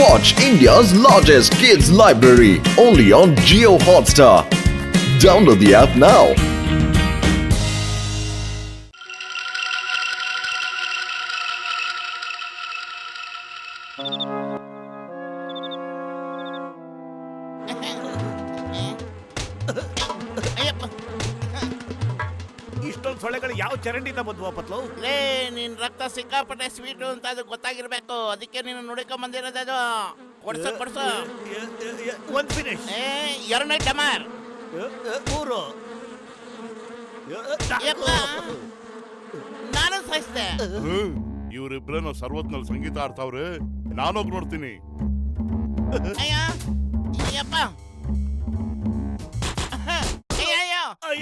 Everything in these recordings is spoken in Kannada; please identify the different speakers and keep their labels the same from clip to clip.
Speaker 1: Watch India's largest kids library only on Jio Hotstar. Download the app now.
Speaker 2: ಇಷ್ಟೊಂದು ಸೊಳ್ಳೆಗಳು ಯಾವ ಚರಂಡಿಯಿಂದ ಬಂದ್ವ ಪತ್ಲು?
Speaker 3: ಲೇ ನಿನ್ ರಕ್ತ ಸಿಕ್ಕಾಪಟ್ಟೆ ಸ್ವೀಟು ಅಂತ ಅದು ಗೊತ್ತಾಗಿರ್ಬೇಕು, ಅದಕ್ಕೆ ನೀನು ನುಡಿಕೊಂಡ್ ಬಂದಿರೋದು. ಅದು ಕೊಡ್ಸು
Speaker 2: ಒಂದ್ ಫಿನಿಶ್,
Speaker 3: ಎರಡನೇ ಡಮಾರ್,
Speaker 2: ಮೂರು.
Speaker 3: ನಾನು ಸಹಿಸ್ದೆ.
Speaker 4: ಇವರಿಬ್ರೇನೋ ಸರ್ವತ್ನಲ್ಲಿ ಸಂಗೀತ ಆಡ್ತಾವ್ರೆ, ನಾನೋಗ್ ನೋಡ್ತೀನಿ.
Speaker 3: ಅಯ್ಯಪ್ಪ,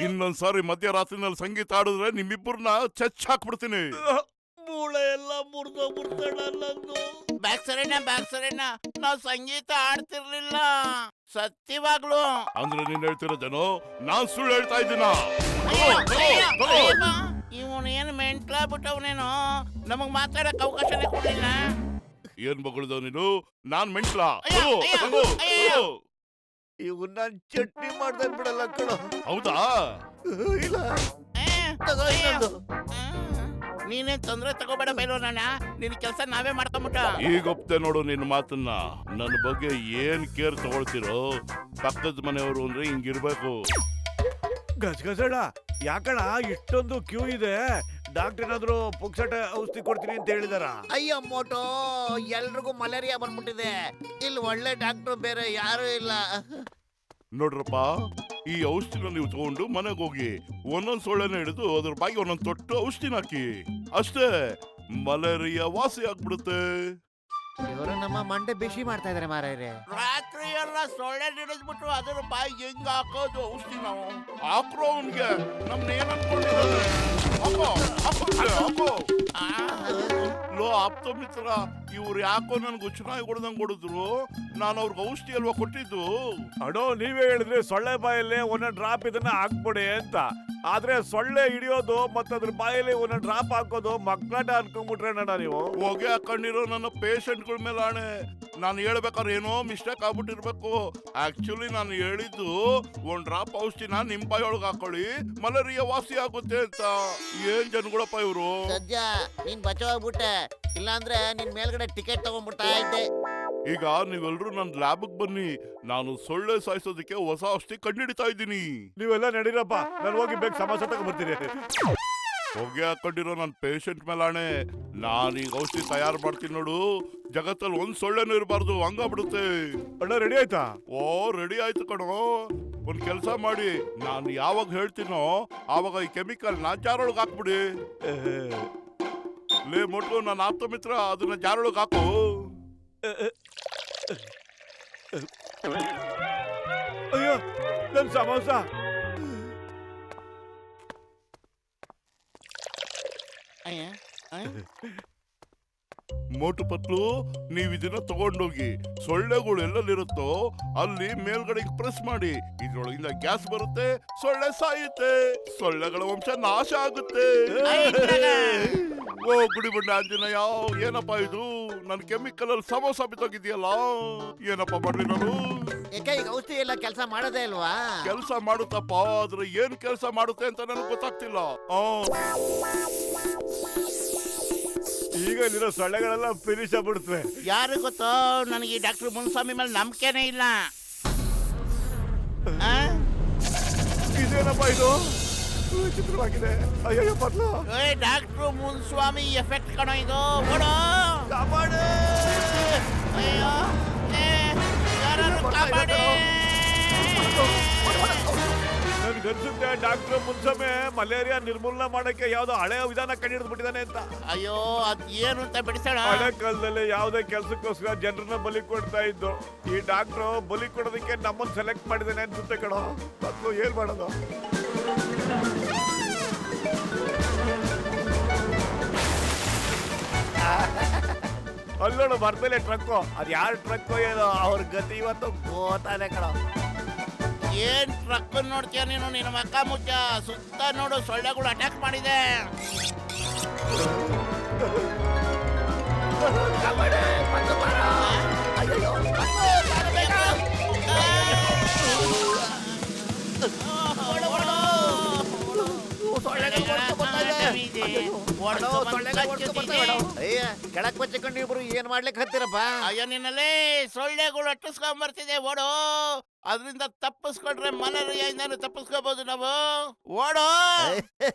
Speaker 4: ಇನ್ನೊಂದ್ಸಾರಿ ಮಧ್ಯರಾತ್ರಿನಲ್ಲಿ ಸಂಗೀತ ಆಡಿದ್ರೆ ನಿಮ್ಮಿಬ್ಬರನ್ನ ಚಚ್ ಹಾಕ್ಬಿಡ್ತೀನಿ.
Speaker 2: ಮೂಳೆ ಎಲ್ಲ ಮುರಿದೋಗ್ಬಿಡ್ತಾಳ ನಂದು.
Speaker 3: ಬ್ಯಾಕ್ ಸರಿನ ನಾವ್ ಸಂಗೀತ ಆಡ್ತಿರ್ಲಿಲ್ಲ ಸತ್ಯವಾಗ್ಲು.
Speaker 4: ಅಂದ್ರೆ ನೀನ್ ಹೇಳ್ತಿರೋದೇನೋ ನಾನ್ ಸುಳ್ಳು ಹೇಳ್ತಾ ಇದ್ದೀನ?
Speaker 3: ಇವನ್ ಏನ್ ಮೆಂಟ್ಲಾಗ್ಬಿಟ್ಟವನೇನೋ, ನಮಗ್ ಮಾತಾಡಕ್ ಅವಕಾಶನೇ ಕೊಡ್ಲಿಲ್ಲ.
Speaker 4: ಏನ್ ಬಗಳ್ದವ್ ನೀನು? ನಾನ್ ಮೆಂಟ್ಲ?
Speaker 2: ಇವ್ ನಾನ್ ಚಟ್ನಿ ಮಾಡ್ದ ಬಿಡಲ್ಲ ಕಣ.
Speaker 4: ಹೌದಾ?
Speaker 2: ಇಲ್ಲ, ತಗೋ ಇನ್ನೊಂದು.
Speaker 3: ನೀನೇನ್ ತೊಂದ್ರೆ ತಗೋಬೇಡ ಬೈಲೋನಣ್ಣ, ನಿನ್ ಕೆಲ್ಸ ನಾವೇ ಮಾಡ್ಕೊಂಬಿಟ್ಟ.
Speaker 4: ಈಗ ಒಪ್ತೆ ನೋಡು ನಿನ್ನ ಮಾತನ್ನ. ನನ್ನ ಬಗ್ಗೆ ಏನ್ ಕೇರ್ ತಗೊಳ್ತಿರೋ, ಪಕ್ಕದ ಮನೆಯವರು ಅಂದ್ರೆ ಹಿಂಗಿರ್ಬೇಕು.
Speaker 2: ಗಜಗಜಡ ಯಾಕಣ ಇಷ್ಟೊಂದು ಕ್ಯೂ ಇದೆ? ಡಾಕ್ಟರ್ ಏನಾದ್ರು ಪುಕ್ಸಟ ಔಷಧಿ ಕೊಡ್ತೀನಿ ಅಂತ ಹೇಳಿದಾರ?
Speaker 5: ಅಯ್ಯೋ ಮೋಟೋ, ಎಲ್ರಿಗೂ ಮಲೇರಿಯಾ ಬಂದ್ಬಿಟ್ಟಿದೆ. ಇಲ್ಲಿ ಒಳ್ಳೆ ಡಾಕ್ಟರ್ ಬೇರೆ ಯಾರು ಇಲ್ಲ.
Speaker 4: ನೋಡ್ರಪ್ಪ, ಈ ಔಷಧಿನ ನೀವು ತಗೊಂಡು ಮನೆಗೆ ಹೋಗಿ ಒಂದೊಂದ್ ಸೊಳ್ಳೆನ ಹಿಡಿದು ಅದ್ರ ಬಾಗಿ ಒಂದೊಂದ್ ತೊಟ್ಟು ಔಷಧಿನ ಹಾಕಿ, ಅಷ್ಟೇ ಮಲೇರಿಯಾ ವಾಸಿ ಆಗ್ಬಿಡುತ್ತೆ.
Speaker 5: ಇವರು ನಮ್ಮ ಮಂಡೆ ಬಿಸಿ ಮಾಡ್ತಾ ಇದಾರೆ ಮಾರಾಯರೆ.
Speaker 3: ರಾತ್ರಿ ಎಲ್ಲ ಸೊಳ್ಳೆ ಹಿಡಿದ್ಬಿಟ್ಟು ಅದ್ರ ಬಾಯಿ ಹೆಂಗ್ ಹಾಕೋದು ಔಷಧಿ ನಾವು?
Speaker 4: ಹಾಕ್ರೋ ಅವನ್ಗೆ, ನಮ್ನ ಏನ್ ಅನ್ಕೊಂಡಿದ್ದಾರೆ? ಹಾಕೋ. ಲೋ ಆಪ್ತ ಮಿತ್ರ, ಇವ್ರು ಯಾಕೋ ನನ್ಗೆ ಉಚ್ಚನಾಗಿ ಹೊಡೆದಂಗ್ ಹೊಡೆದ್ರು. ನಾನು ಅವ್ರಿಗೆ ಔಷಧಿ ಅಲ್ವಾ ಕೊಟ್ಟಿದ್ದು.
Speaker 2: ಅಡೋ, ನೀವೇ ಹೇಳಿದ್ರೆ ಸೊಳ್ಳೆ ಬಾಯಲ್ಲಿ ಒಂದೊಂದು ಡ್ರಾಪ್ ಇದನ್ನ ಹಾಕ್ಬಿಡಿ ಅಂತ. ಆದ್ರೆ ಸೊಳ್ಳೆ ಹಿಡಿಯೋದು ಮತ್ತೆ ಅದ್ರ ಬಾಯಲ್ಲಿ ಒಂದೊಂದು ಡ್ರಾಪ್ ಹಾಕೋದು ಮಕ್ಕಳ ಅನ್ಕೊಂಡ್ಬಿಟ್ರೆ ನಡ ನೀವು.
Speaker 4: ಹೊಗೆ ಹಾಕೊಂಡಿರೋ ನನ್ನ ಪೇಷಂಟ್ಗಳ ಮೇಲೆ ಆಣೆ, ನಾನು ಹೇಳ್ಬೇಕಾದ್ರೆ ಏನೋ ಮಿಸ್ಟೇಕ್ ಆಗ್ಬಿಟ್ಟಿರ್ಬೇಕು. ಆಕ್ಚುಲಿ ನಾನು ಹೇಳಿದ್ದು ಒಂದ್ ಡ್ರಾಪ್ ಔಷಧಿನ ನಿಮ್ ಬಾಯೊಳಗೆ ಹಾಕೊಳ್ಳಿ, ಮಲೇರಿಯಾ ವಾಸಿ ಆಗುತ್ತೆ ಅಂತ. ಏನ್ ಜನಗಳಪ್ಪ ಇವ್ರು.
Speaker 5: ಸದ್ಯ ನೀನ್ ಬಚಾವಾಗ್ಬಿಟ್ಟೆ, ಇಲ್ಲಾಂದ್ರೆ ನಿನ್ ಮೇಲ್ಗಡೆ ಟಿಕೆಟ್ ತಗೊಂಡ್ಬಿಡ್ತಾ ಇದ್ದೆ.
Speaker 4: ಈಗ ನೀವೆಲ್ರೂ ನನ್ನ ಲ್ಯಾಬ್ಗೆ ಬನ್ನಿ, ನಾನು ಸೊಳ್ಳೆ ಸಾಯಿಸೋದಕ್ಕೆ ಹೊಸ ಔಷಧಿ ಕಂಡುಹಿಡಿತಾ ಇದ್ದೀನಿ.
Speaker 2: ನೀವೆಲ್ಲ ನಡೀರಪ್ಪ, ನಾನು ಹೋಗಿ ಬೇಗ ಸಮಾಸ ತಗೊಂಡ್ಬರ್ತೀನಿ.
Speaker 4: ಹೊಗೆ ಹಾಕೊಂಡಿರೋ ನನ್ನ ಪೇಷಂಟ್ ಮೇಲಾಣೆ, ನಾನೀಗ ಔಷಧಿ ತಯಾರು ಮಾಡ್ತೀನಿ ನೋಡು. ಜಗತ್ತಲ್ಲಿ ಒಂದ್ ಸೊಳ್ಳೆನೂ ಇರಬಾರ್ದು, ಹಂಗಾಗ್ಬಿಡುತ್ತೆ.
Speaker 2: ಅಣ್ಣ ರೆಡಿ ಆಯ್ತಾ?
Speaker 4: ಓ ರೆಡಿ ಆಯ್ತು ಕಣೋ. ಒಂದ್ ಕೆಲಸ ಮಾಡಿ, ನಾನು ಯಾವಾಗ ಹೇಳ್ತೀನೋ ಆವಾಗ ಈ ಕೆಮಿಕಲ್ನ ಜಾರೊಳಗೆ ಹಾಕ್ಬಿಡಿ. ಲೇ ಮೊಟ್ಟು, ನನ್ನ ಆಪ್ತ ಮಿತ್ರ, ಅದನ್ನ ಜಾರೊಳಗೆ ಹಾಕು.
Speaker 2: ಅಯ್ಯೋ, ನನ್ ಸಮೋಸ.
Speaker 4: ಮೋಟು ಪತ್ಲು, ನೀವ್ ಇದನ್ನ ತಗೊಂಡೋಗಿ ಸೊಳ್ಳೆಗಳು ಎಲ್ಲೆಲ್ಲಿರುತ್ತೋ ಅಲ್ಲಿ ಮೇಲ್ಗಡೆ ಪ್ರೆಸ್ ಮಾಡಿ, ಇದ್ರೊಳಗಿಂದ ಗ್ಯಾಸ್ ಬರುತ್ತೆ, ಸೊಳ್ಳೆ ಸಾಯುತ್ತೆ, ಸೊಳ್ಳೆಗಳ ವಂಶ ನಾಶ ಆಗುತ್ತೆ. ಓ ಗುಡಿ ಬಣ್ಣ ಆಂಜನೇಯ, ಏನಪ್ಪಾ ಇದು? ನನ್ ಕೆಮಿಕಲ್ ಅಲ್ಲಿ ಸಮೋಸ ಬಿತ್ತೋಗಿದ್ಯಲ್ಲ, ಏನಪ್ಪಾ ಮಾಡ್ಲಿ ನಾನು?
Speaker 5: ಯಾಕೆ ಈಗ ಔಷಧಿ ಎಲ್ಲ ಕೆಲಸ ಮಾಡೋದೇ ಇಲ್ವಾ?
Speaker 4: ಕೆಲಸ ಮಾಡುತ್ತಪ್ಪ, ಆದ್ರೆ ಏನ್ ಕೆಲಸ ಮಾಡುತ್ತೆ ಅಂತ ನನಗೆ ಗೊತ್ತಾಗ್ತಿಲ್ಲ.
Speaker 2: ಈಗ ಇಲ್ಲಿರೋ ಸೊಳ್ಳೆಗಳೆಲ್ಲ ಫಿನಿಶ್ ಆಗ್ಬಿಡುತ್ತವೆ.
Speaker 3: ಯಾರು ಗೊತ್ತೋ, ನನಗೆ ಈ ಡಾಕ್ಟರ್ ಮುನ್ಸ್ವಾಮಿ ಮೇಲೆ ನಂಬಿಕೆನೇ ಇಲ್ಲ.
Speaker 2: ಇದೇನಪ್ಪ ಇದು? ವಿಚಿತ್ರವಾಗಿದೆ. ಅಯ್ಯೋ ಪತ್ಲು,
Speaker 3: ಡಾಕ್ಟರ್ ಮುನ್ಸ್ವಾಮಿ ಎಫೆಕ್ಟ್ ಕಣೋ ಇದು. ಓಡೋ,
Speaker 2: ಕಾಪಾಡು.
Speaker 3: ಅಯ್ಯೋ, ಯಾರು ಕಾಪಾಡಿ.
Speaker 2: ನನ್ಗನ್ಸುತ್ತೆ ಡಾಕ್ಟರ್ ಮುನ್ಸಮೆ ಮಲೇರಿಯಾ ನಿರ್ಮೂಲನೆ ಮಾಡಕ್ಕೆ ಯಾವ್ದೋ ಹಳೆಯ ವಿಧಾನ ಕಂಡಿಡ್ದ್ಬಿಟ್ಟಿದ್ದಾನೆ ಅಂತ.
Speaker 3: ಅಯ್ಯೋ, ಅದ್ ಏನು ಅಂತ ಬಿಡಿಸೋಣ.
Speaker 2: ಹಳೆ ಕಾಲದಲ್ಲಿ ಯಾವ್ದೇ ಕೆಲ್ಸಕ್ಕೋಸ್ಕರ ಜನರನ್ನ ಬಲಿ ಕೊಡ್ತಾ ಇದ್ದು, ಈ ಡಾಕ್ಟ್ರು ಬಲಿ ಕೊಡೋದಕ್ಕೆ ನಮ್ಮನ್ನ ಸೆಲೆಕ್ಟ್ ಮಾಡಿದಾನೆ ಅನ್ಸುತ್ತೆ ಕಣೋ. ಮತ್ತು ಏನ್ ಮಾಡೋದು? ಅಲ್ಲೋಡು ಬರ್ಮೇಲೆ ಟ್ರಕ್ಕು, ಅದ್ ಯಾರ ಟ್ರಕ್ಕು ಏನೋ ಅವ್ರ ಗತಿ ಇವತ್ತು ಗೋತಾನೆ ಕಣೋ.
Speaker 3: ಏನ್ ಟ್ರಕ್ ನೋಡ್ತೀಯ ನೀನು? ನಿನ್ನ ಮಕ್ಕ ಮುಚ್ಚ, ಸುತ್ತ ನೋಡು ಸೊಳ್ಳೆಗಳು ಅಟ್ಯಾಕ್ ಮಾಡಿದೆ.
Speaker 5: ಕೆಳಕ್ ಬಚ್ಚಿಕೊಂಡು ಇಬ್ರು ಏನ್ ಮಾಡ್ಲಿಕ್ಕೆ ಹತ್ತೀರಪ್ಪ?
Speaker 3: ಅಯ್ಯೋ ನಿನ್ನಲ್ಲಿ ಸೊಳ್ಳೆಗಳು ಅಟ್ಟಿಸ್ಕೊಂಡ್ ಬರ್ತಿದೆ, ಓಡು. ಅದರಿಂದ ತಪ್ಪಿಸ್ಕೊಂಡ್ರೆ ಮಲೇರಿಯಾಯಿಂದಾನು ತಪ್ಪಿಸ್ಕೋಬಹುದು ನಾವು. ಓಡು.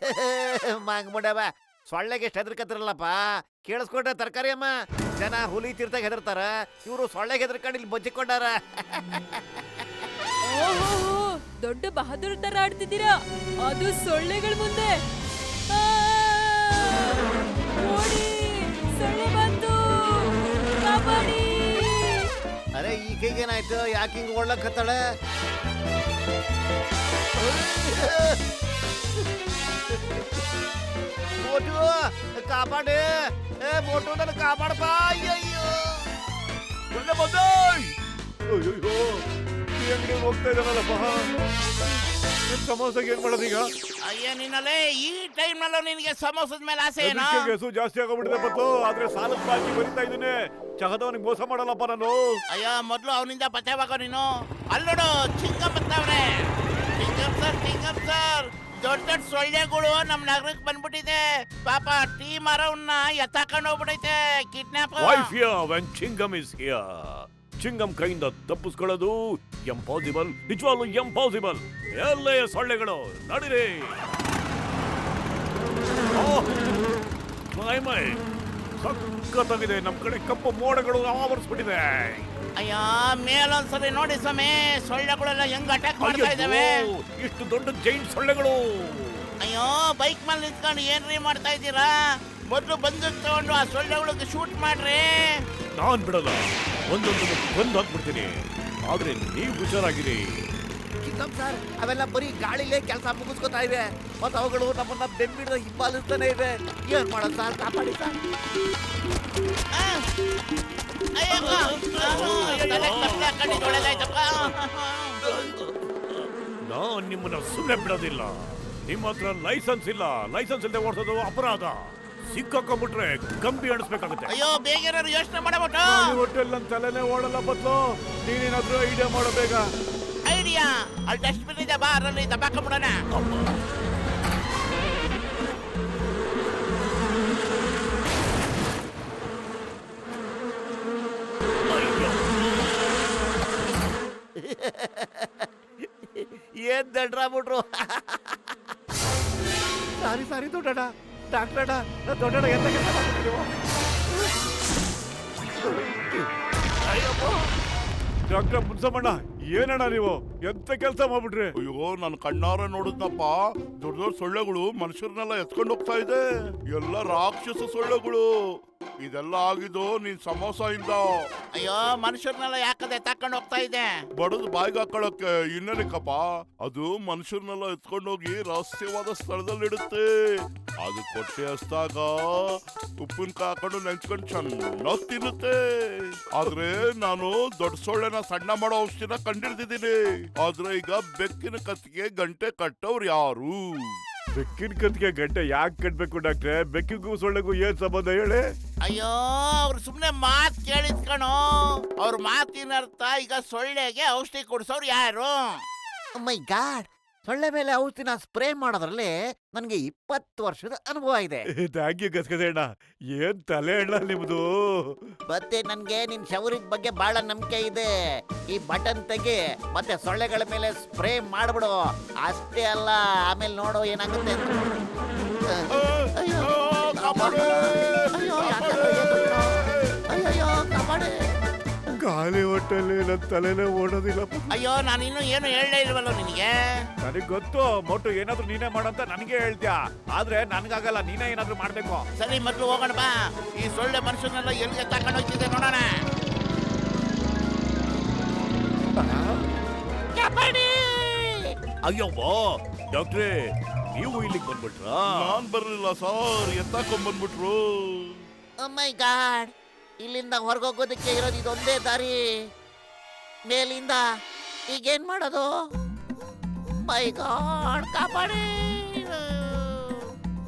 Speaker 5: ಮಂಗ್ಬಿಡವ, ಸೊಳ್ಳೆಗೆ ಎಷ್ಟು ಹೆದರ್ಕತ್ತಿರಲ್ಲಪ್ಪ. ಕೇಳಿಸ್ಕೊಂಡ್ರೆ ತರಕಾರಿ ಅಮ್ಮ, ಜನ ಹುಲಿ ತೀರ್ತಾಗ ಹೆದರ್ತಾರ, ಇವರು ಸೊಳ್ಳೆಗೆ ಹೆದರ್ಕೊಂಡು ಇಲ್ಲಿ ಬಚ್ಚಿಕೊಂಡಾರ.
Speaker 6: ಓಹೋ, ದೊಡ್ಡ ಬಹದ್ದೂರ್ ತರ ಆಡ್ತಿದ್ದೀರಾ, ಅದು ಸೊಳ್ಳೆಗಳ ಮುಂದೆ. ಆ! ಓಡಿ, ಸೊಳ್ಳೆ ಬಂತು, ಕಾಪಾಡಿ.
Speaker 5: ಅರೆ ಈ ಕೈಗೇನಾಯ್ತು? ಯಾಕೆ ಹಿಂಗ್ ಓಡ್ಲಕ್ಕತ್ತಾಳೆ? ಮೋಟು ಕಾಪಾಡಿ, ಮೋಟು ನನ್ನ ಕಾಪಾಡಪ್ಪ. ಅಯ್ಯಯ್ಯೋ,
Speaker 2: ಒಳ್ಳೆ ಬಂದೋಯ್. ಅಯ್ಯೋ, ಈ ಅಂಗಡಿಗೆ ಹೋಗ್ತಾ ಇದ್ದಾನಲ್ಲಪ್ಪ. ಸಮೋಸಗೆ ಏನ್ ಮಾಡೋದೀಗ?
Speaker 3: ಅಯ್ಯೋ ನಿನ್ನಲ್ಲೇ ಈ ಟೈಮ್ ನಲ್ಲೂ ನಿನಗೆ ಸಮೋಸದ ಮೇಲೆ ಆಸೆ ಏನೋ?
Speaker 2: ಗೆಸು ಜಾಸ್ತಿ ಆಗೋಗ್ಬಿಟ್ಟಿದೆ ಬತ್ತು. ಆದ್ರೆ ಸಾಲದ ಬಾಕಿ ಬರಿತಾ ಇದ್ದೀನಿ. ಚಹದವನಿಗೆ ಮೋಸ ಮಾಡಲ್ಲಪ್ಪ ನಾನು.
Speaker 3: ಅಯ್ಯೋ ಮೊದ್ಲು ಅವನಿಂದ ಬಚಾವಾಗೋ ನೀನು. ಅಲ್ಲೋಡು, ಚಿಂಗಂ ಬರ್ತಾವ್ರೆ. ಚಿಂಗಂ ಸರ್, ದೊಡ್ಡ ದೊಡ್ಡ ಸೊಳ್ಳೆಗಳು ನಮ್ ನಗರಕ್ಕೆ ಬಂದ್ಬಿಟ್ಟಿದೆ. ಪಾಪ ಟೀಮ್ ಅರೌಂಡ್ ಎತ್ತಾಕೊಂಡು ಹೋಗ್ಬಿಟ್ಟೈತೆ. Kidnap.
Speaker 2: Why fear when Chingam is here? Chingam ಕೈಯಿಂದ ತಪ್ಪಿಸ್ಕೊಳ್ಳೋದು ಎಂಪಾಸಿಬಲ್, ನಿಜವಾಗ್ಲೂ ಎಂಪಾಸಿಬಲ್. ಎಲ್ಲೇ ಸೊಳ್ಳೆಗಳು ನಡಿರಿ. ಮೈ ಸಕ್ಕತ್ತಾಗಿದೆ. ನಮ್ ಕಡೆ ಕಪ್ಪು ಮೋಡಗಳು ಆವರಿಸ್ಬಿಟ್ಟಿದೆ.
Speaker 3: ಅಯ್ಯೋ ಮೇಲೊಂದ್ಸರಿ ನೋಡಿ ಸ್ವಾಮಿ, ಸೊಳ್ಳೆಗಳೆಲ್ಲ ಹೆಂಗ್ ಅಟ್ಯಾಕ್ ಮಾಡ್ತಾ ಇದಾವೆ.
Speaker 2: ಇಷ್ಟು ದೊಡ್ಡ ಜೈಂಟ್ ಸೊಳ್ಳೆಗಳು.
Speaker 3: ಅಯ್ಯೋ ಬೈಕ್ ಮೇಲೆ ನಿಂತ್ಕೊಂಡು ಏನ್ರಿ ಮಾಡ್ತಾ ಇದ್ದೀರಾ? ಮೊದ್ಲು ಬಂದೂಕ್ ತಗೊಂಡು ಆ ಸೊಳ್ಳೆಗಳಿಗೆ ಶೂಟ್ ಮಾಡ್ರಿ.
Speaker 2: ನಾನ್ ಬಿಡಲ್ಲ, ಒಂದೊಂದನ್ನು ಬಂದು ಹಾಕ್ಬಿಡ್ತೀನಿ. ಆದ್ರೆ ನೀವು ಹುಷಾರಾಗಿರಿ.
Speaker 5: ಚಿಕ್ಕಮ್ ಸರ್, ಅವೆಲ್ಲ ಬರೀ ಗಾಳಿಲೇ ಕೆಲಸ ಮುಗಿಸ್ಕೊತಾ ಇವೆ, ಮತ್ತೆ ಅವುಗಳು ನಮ್ಮನ್ನ ಬೆಂಬಿಡಿದ ಹಿಂಬಾಲಿಸ್ತಾನೆ ಇವೆ. ಏನ್ ಮಾಡೋದು ಸರ್? ಕಾಪಾಡಿ ಸರ್.
Speaker 2: ನಾನ್ ನಿಮ್ಮನ್ನ ಸುಮ್ಮನೆ ಬಿಡೋದಿಲ್ಲ. ನಿಮ್ಮ ಹತ್ರ ಲೈಸೆನ್ಸ್ ಇಲ್ಲ. ಲೈಸೆನ್ಸ್ ಇಲ್ಲದೆ ಓಡಿಸೋದು ಅಪರಾಧ. ಸಿಕ್ಕಾಕೊಂಡ್ಬಿಟ್ರೆ ಕಂಬಿ ಅಣಿಸ್ಬೇಕಾಗುತ್ತೆ.
Speaker 3: ಅಯ್ಯೋ ಬೇಗ ಯೋಚನೆ ಮಾಡಬಿಟ್ಟು.
Speaker 2: ಹೋಟೆಲ್ ನನ್ನ ತಲೆನೇ ಓಡಲ್ಲ ಬದ್ಲು. ನೀನೇನಾದ್ರೂ ಐಡಿಯಾ ಮಾಡೋ ಬೇಗ.
Speaker 3: ಐಡಿಯಾ? ಅಲ್ಲಿ ಡಸ್ಟ್ಬಿನ್ ಇದೆ, ಬಾ ಅದರಲ್ಲಿ ದಬ್ಬಾಕೊಂಡ್ಬಿಡೋಣ.
Speaker 5: ಏನ್ ದಡ್ರಾಗ್ಬಿಟ್ರು. ಸಾರಿ ದೊಡ್ಡಣ್ಣ, ಡಾಕ್ಟರ್ ದೊಡ್ಡಣ್ಣ ಎಂತ ಕೆಲಸ ಮಾಡ್ಬಿಟ್ಟಿದ್ದೀವೋ?
Speaker 2: ಡಾಕ್ಟರ್ ಮುನ್ಸಮ್ಮಣ್ಣ, ಏನಣ್ಣ ನೀವು ಎಂತ ಕೆಲಸ ಮಾಡ್ಬಿಟ್ರಿ?
Speaker 4: ಅಯ್ಯೋ ನನ್ನ ಕಣ್ಣಾರ ನೋಡಿದ್ನಪ್ಪ. ದೊಡ್ಡ ದೊಡ್ಡ ಸೊಳ್ಳೆಗಳು ಮನುಷ್ಯರನ್ನೆಲ್ಲ ಎತ್ಕೊಂಡು ಹೋಗ್ತಾ ಇದೆ. ಎಲ್ಲ ರಾಕ್ಷಸ ಸೊಳ್ಳೆಗಳು. ಇದೆಲ್ಲ ಆಗಿದ್ದು ನೀನ್ ಸಮೋಸ ಇಂದ.
Speaker 3: ಅಯ್ಯೋ ಮನುಷ್ಯರ್ನೆಲ್ಲ ಯಾಕದೆ ತಕೊಂಡು ಹೋಗ್ತಾ ಇದೆ?
Speaker 4: ಬಡದು ಬಾಯಿಗೆ ಹಾಕೊಳಕ್ಕೆ. ಇನ್ನೇನಕ್ಕಪ್ಪ, ಅದು ಮನುಷ್ಯರನ್ನೆಲ್ಲ ಎತ್ಕೊಂಡೋಗಿ ರಹಸ್ಯವಾದ ಸ್ಥಳದಲ್ಲಿ ಇಡುತ್ತೆ. ಅದು ಕೊಟ್ಟೆ ಹಸ್ದಾಗ ಉಪ್ಪಿನಕಾಯಿ ಹಾಕೊಂಡು ನೆಂಚ್ಕೊಂಡು ಚೆನ್ನಾಗಿ ತಿನ್ನುತ್ತೆ. ಆದ್ರೆ ನಾನು ದೊಡ್ಡ ಸೊಳ್ಳೆನ ಸಣ್ಣ ಮಾಡೋ ಔಷಧಿನ ಕಂಡಿಡ್ದಿದ್ದೀನಿ. ಆದ್ರೆ ಈಗ ಬೆಕ್ಕಿನ ಕತ್ತಿಗೆ ಗಂಟೆ ಕಟ್ಟವ್ರು ಯಾರು?
Speaker 2: ಬೆಕ್ಕಿನ ಕತ್ತಿಗೆ ಗಂಟೆ ಯಾಕೆ ಕಟ್ಬೇಕು ಡಾಕ್ಟ್ರೆ? ಬೆಕ್ಕಿಗೂ ಸೊಳ್ಳೆಗೂ ಏನ್ ಸಂಬಂಧ ಹೇಳಿ?
Speaker 3: ಅಯ್ಯೋ ಅವ್ರು ಸುಮ್ನೆ ಮಾತ್ ಕೇಳಿದ್ಕಣೋ. ಅವ್ರ ಮಾತಿನ ಅರ್ಥ ಈಗ ಸೊಳ್ಳೆಗೆ ಔಷಧಿ ಕೊಡ್ಸೋರು ಯಾರು?
Speaker 5: ಮೈ ಗಾಡ್, ಸೊಳ್ಳೆ ಮೇಲೆ ಔಷಧಿನ ಸ್ಪ್ರೇ ಮಾಡೋದ್ರಲ್ಲಿ ನನಗೆ 20 ವರ್ಷದ ಅನುಭವ ಇದೆ.
Speaker 2: ಥ್ಯಾಂಕ್ ಯು ಗಸ್ಗದೆ ಅಣ್ಣ. ಏನ್ ತಲೆ ಅಣ್ಣ ನಿಮ್ದು.
Speaker 5: ಮತ್ತೆ ನನ್ಗೆ ನಿನ್ ಶೌರ್ಯದ ಬಗ್ಗೆ ಬಹಳ ನಂಬಿಕೆ ಇದೆ. ಈ ಬಟನ್ ತೆಗಿ, ಮತ್ತೆ ಸೊಳ್ಳೆಗಳ ಮೇಲೆ ಸ್ಪ್ರೇ ಮಾಡ್ಬಿಡು. ಅಷ್ಟೇ ಅಲ್ಲ, ಆಮೇಲೆ ನೋಡು ಏನಾಗುತ್ತೆ ಅಂತ. ಅಯ್ಯೋ, ಅಯ್ಯೋ, ಕಾಪಾಡಿ.
Speaker 2: ಖಾಲಿ ಹೊಟ್ಟೆಲಿ ನನ್ನ ತಲೆನೇ ಓಡೋದಿಲ್ಲ.
Speaker 3: ಅಯ್ಯೋ ನಾನಿನ್ನು ಏನು ಹೇಳಲೇ ಇಲ್ವಲ್ಲ ನಿನಗೆ.
Speaker 2: ನನಗ್ ಗೊತ್ತು ಮೊಟ್ಟು ಏನಾದ್ರೂ ನೀನೇ ಮಾಡಂತ ನನಗೆ ಹೇಳ್ತೀಯ. ಆದ್ರೆ ನನ್ಗಾಗಲ್ಲ, ನೀನೇ ಏನಾದ್ರೂ ಮಾಡ್ಬೇಕು.
Speaker 3: ಸರಿ ಮೊದ್ಲು ಹೋಗೋಣ ಬಾ. ಈ ಸೊಳ್ಳೆ ಮನುಷ್ಯನೆಲ್ಲ ಎಲ್ಲಿಗೆ ತಕೊಂಡು ಹೋಗ್ತಿದೆ ನೋಡೋಣ.
Speaker 2: ಅಯ್ಯೋ ಡಾಕ್ಟ್ರೇ, ನೀವು ಇಲ್ಲಿಗೆ ಬಂದ್ಬಿಟ್ರಾ?
Speaker 4: ನಾನ್ ಬರ್ಲಿಲ್ಲ ಸರ್, ಎತ್ತಾಕೊಂಡ್ಬಂದ್ಬಿಟ್ರು.
Speaker 5: ಮೈ ಗಾಡ್, ಇಲ್ಲಿಂದ ಹೊರಗೋಗೋದಕ್ಕೆ ಇರೋದು ಇದೊಂದೇ ದಾರಿ. ಮೇಲಿಂದ ಈಗೇನ್ ಮಾಡೋದು? ಮೈ ಗಾಡ್, ಕಾಪಾಡಿ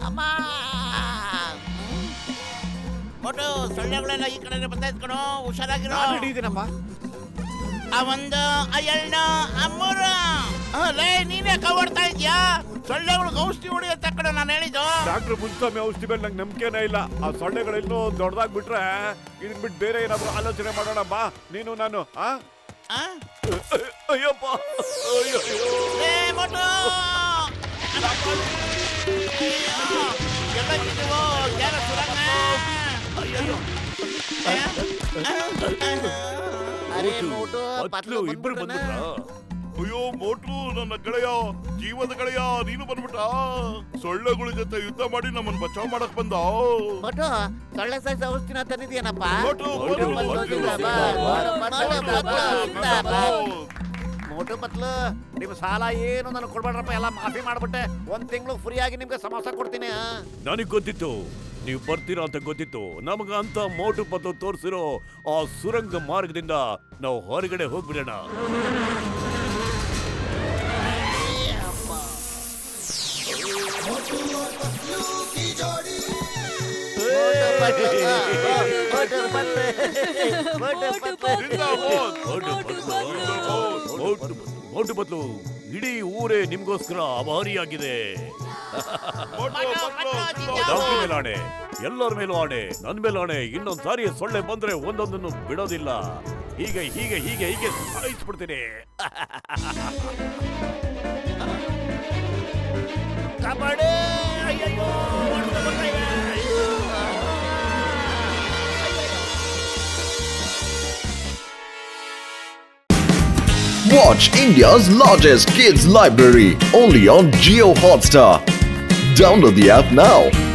Speaker 5: ಅಮ್ಮ.
Speaker 3: ಒಟ್ಟು ಸೊಳ್ಳೆಗಳೆಲ್ಲ ಈ ಕಡೆ ಬರ್ತಾ ಇದ್ಕಣೋ, ಹುಷಾರಾಗಿರೋ.
Speaker 2: ಹಿಡಿದೀನಮ್ಮ.
Speaker 3: ಆ ಒಂದು, ಆ ಎರಡು, ಆ ಮೂರು. ಲೇ ನೀನೇ ಕವರ್ತಾ ಇದ್ಯಾ? ಸೊಳ್ಳೆಗಳಿಗೆ ಔಷಧಿ ಹೊಡಿಯತ್ತ ಕಡೆ ನಾನು ಹೇಳಿದ್ದು.
Speaker 2: ಡಾಕ್ಟರ್ ಮುನ್ಸ್ವಾಮಿ ಔಷಧಿ ಮೇಲೆ ನಂಗೆ ನಂಬಿಕೆನೇ ಇಲ್ಲ. ಆ ಸೊಳ್ಳೆಗಳು ಇನ್ನೂ ದೊಡ್ಡದಾಗ್ಬಿಟ್ರೆ ಇದನ್ ಬಿಟ್ಟು ಬೇರೆ ಏನಾದ್ರು ಆಲೋಚನೆ ಮಾಡೋಣ ಬಾ ನೀನು ನಾನು.
Speaker 3: ಆ?
Speaker 2: ಅಯ್ಯಪ್ಪ ಅಯ್ಯೋ
Speaker 3: ಏ, ಮೋಟು! ಎಲ್ಲೋಗಿದ್ದೀವೋ? ಯಾರೋ ಸುರಂಗ?
Speaker 5: ಅರೆ ಮೋಟು
Speaker 2: ಪತ್ಲು
Speaker 5: ಪತ್ಲು
Speaker 2: ಇಬ್ರು
Speaker 5: ಬಂದ್ಬಿಟ್ರನ?
Speaker 2: ಬಂದ್ಬಿಟ್ರಾ?
Speaker 4: ಅಯ್ಯೋ ಮೋಟ್ರು, ನನ್ನ ಗೆಳೆಯ, ಜೀವದ ಗೆಳೆಯ, ನೀನು ಬಂದ್ಬಿಟ್ಟ. ಸೊಳ್ಳೆಗಳ ಜೊತೆ ಯುದ್ಧ ಮಾಡಿ ನಮ್ಮನ್ನ ಬಚಾವ್ ಮಾಡಕ್ ಬಂದ.
Speaker 5: ಮೋಟು ಸೊಳ್ಳೆ ಸಾಯಿಸ ಔಷಧಿನ ತಂದಿದ್ಯೇನಪ್ಪ?
Speaker 4: ಮೋಟು,
Speaker 2: ಮೋಟು,
Speaker 4: ಬಂದು,
Speaker 2: ಮೋಟು,
Speaker 4: ಬಂದು,
Speaker 5: ಮೋಟು ಪತ್ಲು ನಿಮ್ ಸಾಲ ಏನು ನನಗೆ ಕೊಡ್ಬೇಡ್ರಪ್ಪ, ಎಲ್ಲ ಮಾಫಿ ಮಾಡ್ಬಿಟ್ಟೆ. ಒಂದ್ ತಿಂಗಳು ಫ್ರೀ ಆಗಿ ನಿಮ್ಗೆ ಸಮೋಸ ಕೊಡ್ತೀನಿ.
Speaker 2: ನನಗ್ ಗೊತ್ತಿತ್ತು ನೀವು ಬರ್ತೀರಾ ಅಂತ ಗೊತ್ತಿತ್ತು. ನಮಗ ಅಂತ ಮೋಟು ಪತ್ತು ತೋರಿಸಿರೋ ಆ ಸುರಂಗ ಮಾರ್ಗದಿಂದ ನಾವು ಹೊರಗಡೆ ಹೋಗ್ಬಿಡೋಣ. ಮೋಟು ಬದ್ಲು ಇಡೀ ಊರೇ ನಿಮ್ಗೋಸ್ಕರ ಅಭಾರಿಯಾಗಿದೆ. ಡಾಕ್ಟರ್ ಮೇಲೆ ಆಣೆ, ಎಲ್ಲರ ಮೇಲೂ ಆಣೆ, ನನ್ ಮೇಲೆ ಆಣೆ. ಇನ್ನೊಂದ್ ಸಾರಿ ಸೊಳ್ಳೆ ಬಂದ್ರೆ ಒಂದೊಂದನ್ನು ಬಿಡೋದಿಲ್ಲ. ಹೀಗೆ ಹೀಗೆ ಹೀಗೆ ಹೀಗೆ ಸಾಯಿಸ್ಬಿಡ್ತೀನಿ.
Speaker 5: ಕಾಪಾಡಿ! ಅಯ್ಯಯ್ಯೋ, ಹೊಡ್ದು ಬಿಡ್ತಾ ಇದೆ.
Speaker 1: Watch India's largest kids library only on Geo Hotstar. Download the app now.